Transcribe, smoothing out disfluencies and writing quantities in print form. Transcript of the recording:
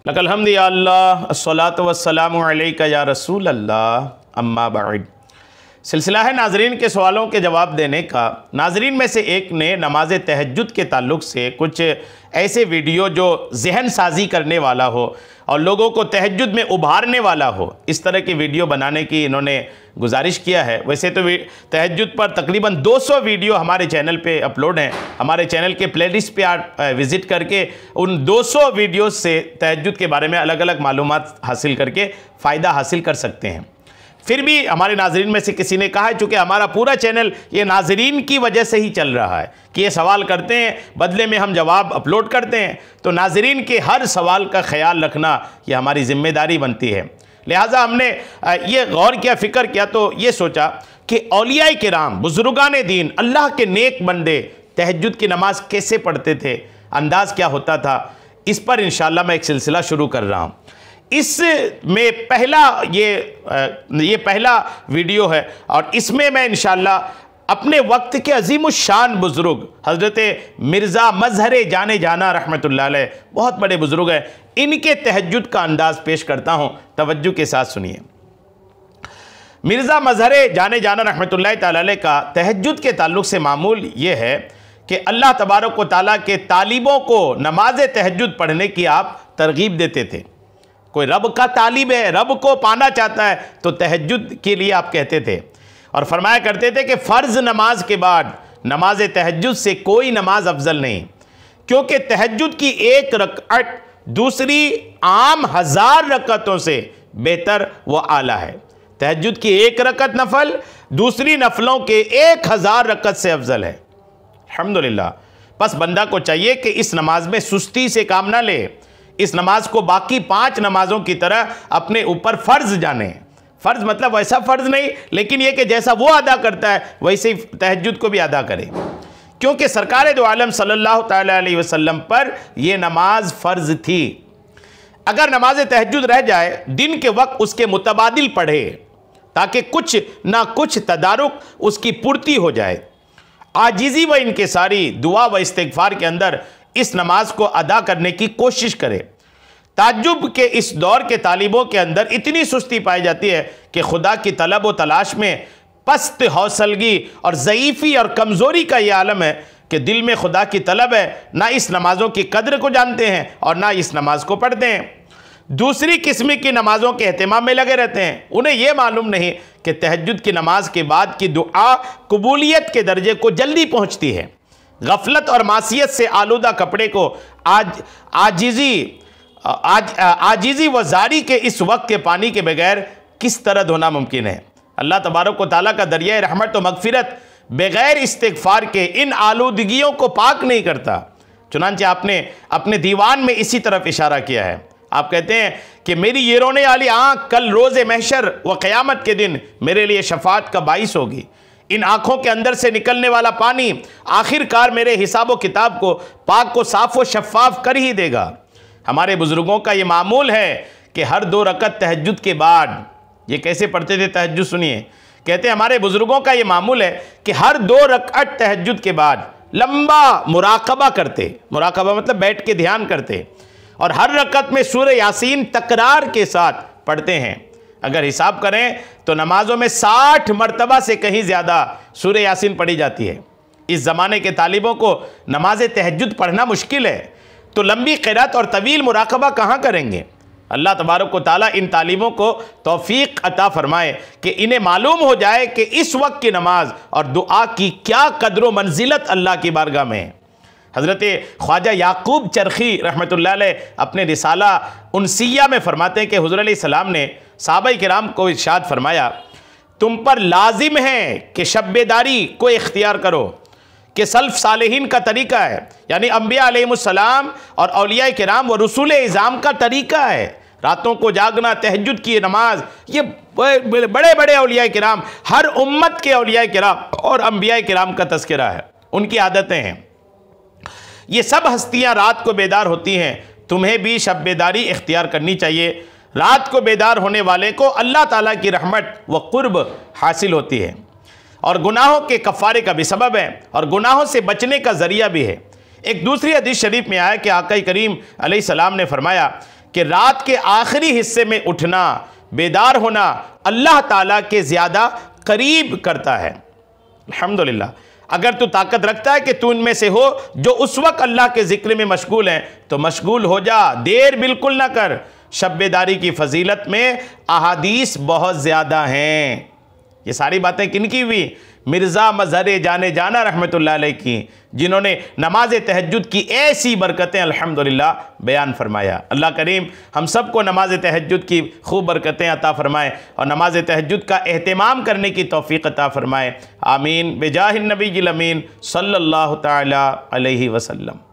लकल हम्द या अल्लाह अस्सलातु वस्सलामु अलैका या रसूल अल्लाह अम्मा बाद। सिलसिला है नाजरीन के सवालों के जवाब देने का। नाजरीन में से एक ने नमाज तहज्जुद के ताल्लुक़ से कुछ ऐसे वीडियो जो जहन साजी करने वाला हो और लोगों को तहज्जुद में उभारने वाला हो, इस तरह की वीडियो बनाने की इन्होंने गुजारिश किया है। वैसे तो तहज्जुद पर तकरीबन 200 वीडियो हमारे चैनल पे अपलोड हैं। हमारे चैनल के प्लेलिस्ट पे आप विज़िट करके उन 200 वीडियो से तहज्जुद के बारे में अलग अलग मालूमात हासिल करके फ़ायदा हासिल कर सकते हैं। फिर भी हमारे नाजरीन में से किसी ने कहा है, चूँकि हमारा पूरा चैनल ये नाजरीन की वजह से ही चल रहा है कि ये सवाल करते हैं, बदले में हम जवाब अपलोड करते हैं, तो नाजरीन के हर सवाल का ख्याल रखना ये हमारी ज़िम्मेदारी बनती है। लिहाजा हमने ये गौर किया, फ़िक्र किया, तो ये सोचा कि औलिया किराम, बुज़ुर्गान दीन, अल्लाह के नेक बंदे तहज्जुद की नमाज कैसे पढ़ते थे, अंदाज़ क्या होता था, इस पर इंशाअल्लाह मैं एक सिलसिला शुरू कर रहा हूँ। इसमें पहला ये पहला वीडियो है और इसमें मैं इंशाअल्लाह अपने वक्त के अजीमुशान बुज़ुर्ग हज़रत मिर्ज़ा मज़हर जाने जाना रहमतुल्लाह अलैह, बहुत बड़े बुज़ुर्ग हैं, इनके तहज्जुद का अंदाज़ पेश करता हूँ। तवज्जो के साथ सुनिए। मिर्ज़ा मज़हर जाने जाना रहमतुल्लाह ताला अलैह का तहज्जुद के ताल्लुक़ से मामूल ये है कि अल्लाह तबारक व तआला के तालिबों को नमाज तहज्जुद पढ़ने की आप तरगीब देते थे। कोई रब का तालिब है, रब को पाना चाहता है, तो तहज्जुद के लिए आप कहते थे और फरमाया करते थे कि फ़र्ज़ नमाज के बाद नमाज तहज्जुद से कोई नमाज अफजल नहीं, क्योंकि तहज्जुद की एक रकअत दूसरी आम 1000 रकअतों से बेहतर व आला है। तहज्जुद की एक रकअत नफल दूसरी नफलों के 1000 रकअत से अफजल है। अल्हम्दुलिल्लाह। बस बंदा को चाहिए कि इस नमाज में सुस्ती से काम ना ले, इस नमाज को बाकी 5 नमाजों की तरह अपने ऊपर फ़र्ज़ जाने। फ़र्ज़ मतलब वैसा फ़र्ज़ नहीं, लेकिन यह कि जैसा वो अदा करता है वैसे ही तहज्जुद को भी अदा करे, क्योंकि सरकार दो आलम सल्लल्लाहु तआला अलैहि वसल्लम पर यह नमाज फ़र्ज़ थी। अगर नमाज तहज्जुद रह जाए, दिन के वक्त उसके मुतबादिल पढ़े ताकि कुछ ना कुछ तदारुक उसकी पूर्ति हो जाए। आजिज़ी व इनकिसारी, दुआ व इस्तिग़फ़ार के अंदर इस नमाज को अदा करने की कोशिश करें। ताज्जुब के इस दौर के तालिबों के अंदर इतनी सुस्ती पाई जाती है कि खुदा की तलब व तलाश में पस्त हौसलगी और ज़ईफ़ी और कमज़ोरी का ये आलम है कि दिल में खुदा की तलब है, ना इस नमाज़ों की कदर को जानते हैं और ना इस नमाज को पढ़ते हैं। दूसरी किस्म की नमाज़ों के एहतमाम में लगे रहते हैं। उन्हें यह मालूम नहीं कि तहज्जुद की नमाज के बाद की दुआ कबूलियत के दर्जे को जल्दी पहुँचती है। गफलत और मासियत से आलूदा कपड़े को आजीज़ी व जारी के इस वक्त के पानी के बगैर किस तरह धोना मुमकिन है। अल्लाह तबारक व तआला का दरिया रहमत व मगफिरत बगैर इस्तिग़फ़ार के इन आलूदगियों को पाक नहीं करता। चुनांचे आपने अपने दीवान में इसी तरफ इशारा किया है। आप कहते हैं कि मेरी ये रोने वाली आँख कल रोज़े महशर व क़यामत के दिन मेरे लिए शफ़ाअत का बाइस होगी। इन आँखों के अंदर से निकलने वाला पानी आखिरकार मेरे हिसाब व किताब को पाक को साफ़ व शफ़ाफ कर ही देगा। हमारे बुज़ुर्गों का ये मामूल है कि हर 2 रकअत तहज्जुद के बाद, ये कैसे पढ़ते थे तहज्जुद सुनिए। कहते हैं हमारे बुज़ुर्गों का ये मामूल है कि हर 2 रकअत तहज्जुद के बाद लंबा मुराक़बा करते। मुराक़बा मतलब बैठ के ध्यान करते, और हर रकअत में सूरह यासीन तकरार के साथ पढ़ते हैं। अगर हिसाब करें तो नमाजों में 60 मरतबा से कहीं ज़्यादा सूरह यासीन पढ़ी जाती है। इस ज़माने के तालिबों को नमाज तहज्जुद पढ़ना मुश्किल है, तो लंबी क़िरात और तवील मुराक़बा कहाँ करेंगे। अल्लाह तबारक व तआला इन तालिबों को तौफ़ीक़ अता फ़रमाए कि इन्हें मालूम हो जाए कि इस वक्त की नमाज और दुआ की क्या कदर व मंजिलत अल्लाह की बारगाह में है। हज़रत ख्वाजा याकूब चरखी रहमतुल्लाह अलैह अपने रिसाला उनसिया में फ़रमाते हैं कि हुज़ूर अलैहिस्सलाम ने सहाबाए किराम को इरशाद फरमाया, तुम पर लाजिम है कि शब-ए-दारी को इख्तियार करो, कि सल्फ़ सालेहीन का तरीका है, यानी अम्बिया अलैहिमुस्सलाम और औलिया किराम व रसूल इज़ाम का तरीका है। रातों को जागना, तहज्जुद की नमाज, ये बड़े बड़े औलिया किराम, हर उम्मत के औलिया किराम और अम्बिया किराम का तज़किरा है, उनकी आदतें हैं। ये सब हस्तियाँ रात को बेदार होती हैं, तुम्हें भी शब-ए-दारी इख्तियार करनी चाहिए। रात को बेदार होने वाले को अल्लाह ताला की रहमत व कुर्ब हासिल होती है और गुनाहों के कफ़ारे का भी सबब है और गुनाहों से बचने का ज़रिया भी है। एक दूसरी हदीस शरीफ में आया कि आका करीम अलैहिस्सलाम ने फरमाया कि रात के आखिरी हिस्से में उठना, बेदार होना अल्लाह ताला के ज़्यादा करीब करता है। अल्हम्दुलिल्लाह, अगर तू ताकत रखता है कि तू इनमें से हो जो उस वक्त अल्लाह के ज़िक्र में मशगूल हैं, तो मशगूल हो जा, देर बिल्कुल ना कर। शब-ए-दारी की फजीलत में अहादीस बहुत ज़्यादा हैं। ये सारी बातें किनकी हुई? मिर्ज़ा मज़हर जाने जाना रहमतुल्लाह अलैह की, जिन्होंने नमाज तहज्जुद की ऐसी बरकतें अल्हम्दुलिल्लाह बयान फरमाया। अल्लाह करीम हम सबको नमाज तहज्जुद की खूब बरकतें अता फ़रमाए और नमाज तहज्जुद का एहतिमाम करने की तौफ़ीक़ अता फ़रमाए। आमीन। बेजाहिन नबीजिल अमीन सल्लल्लाहु तआला अलैहि वसल्लम।